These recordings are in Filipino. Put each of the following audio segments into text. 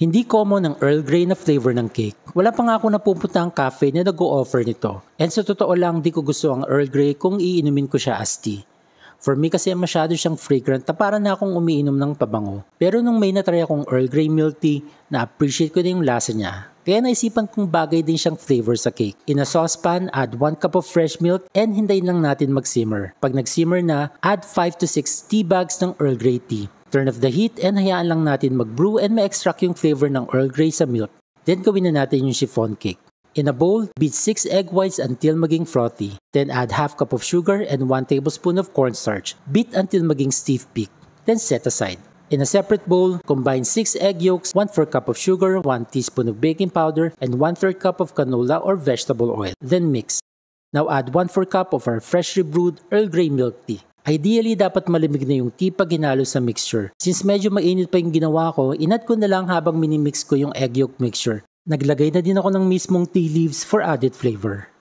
Hindi common ang Earl Grey na flavor ng cake. Wala pa nga ako napupunta ang cafe na nag-o-offer nito. And sa totoo lang, di ko gusto ang Earl Grey kung iinumin ko siya as tea. For me kasi masyado siyang fragrant na para na akong umiinom ng pabango. Pero nung may natry akong Earl Grey milk tea, na-appreciate ko na yung lasa niya. Kaya naisipan kong bagay din siyang flavor sa cake. In a saucepan, add 1 cup of fresh milk and hintayin lang natin mag-simmer. Pag nag-simmer na, add 5 to 6 tea bags ng Earl Grey tea. Turn off the heat and hayaan lang natin mag-brew and ma-extract yung flavor ng Earl Grey sa milk. Then gawin na natin yung chiffon cake. In a bowl, beat 6 egg whites until maging frothy. Then add half cup of sugar and 1 tablespoon of cornstarch. Beat until maging stiff peak. Then set aside. In a separate bowl, combine 6 egg yolks, 1/4 cup of sugar, 1 teaspoon of baking powder, and 1/3 cup of canola or vegetable oil. Then mix. Now add 1/4 cup of our freshly brewed Earl Grey milk tea. Ideally, dapat malamig na yung tea pag hinalo sa mixture. Since medyo mainit pa yung ginawa ko, inad ko na lang habang minimix ko yung egg yolk mixture. Naglagay na din ako ng mismong tea leaves for added flavor.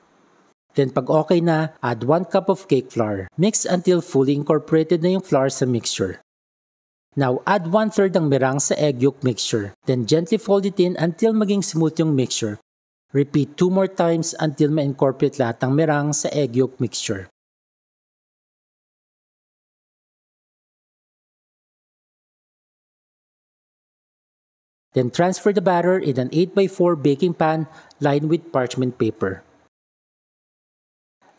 Then pag okay na, add 1 cup of cake flour. Mix until fully incorporated na yung flour sa mixture. Now add 1/3 ng meringue sa egg yolk mixture. Then gently fold it in until maging smooth yung mixture. Repeat 2 more times until ma-incorporate lahat ng meringue sa egg yolk mixture. Then transfer the batter in an 8x4 baking pan lined with parchment paper.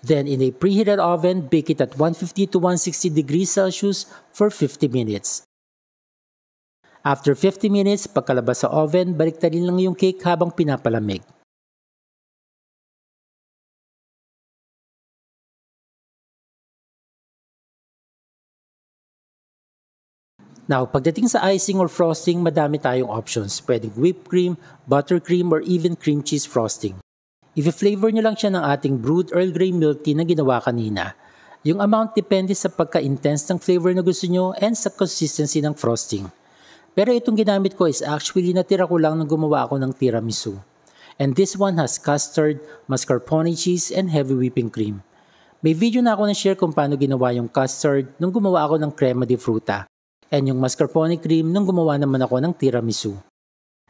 Then in a preheated oven, bake it at 150 to 160 degrees Celsius for 50 minutes. After 50 minutes, pagkalabas sa oven, baliktarin lang yung cake habang pinapalamig. Now, pagdating sa icing or frosting, madami tayong options. Pwedeng whipped cream, buttercream, or even cream cheese frosting. I-flavor nyo lang siya ng ating brewed Earl Grey milk tea na ginawa kanina. Yung amount depende sa pagka-intense ng flavor na gusto nyo and sa consistency ng frosting. Pero itong ginamit ko is actually natira ko lang nung gumawa ako ng tiramisu. And this one has custard, mascarpone cheese, and heavy whipping cream. May video na ako na-share kung paano ginawa yung custard nung gumawa ako ng crema di fruta. And yung mascarpone cream nung gumawa naman ako ng tiramisu.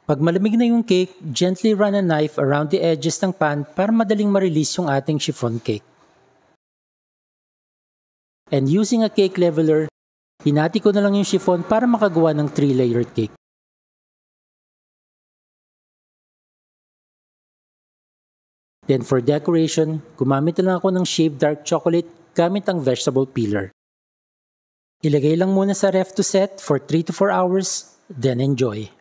Pag malamig na yung cake, gently run a knife around the edges ng pan para madaling ma-release yung ating chiffon cake. And using a cake leveler, hinati ko na lang yung chiffon para makagawa ng 3-layered cake. Then for decoration, gumamit na lang ako ng shaved dark chocolate gamit ang vegetable peeler. Ilagay lang muna sa ref to set for 3 to 4 hours, then enjoy.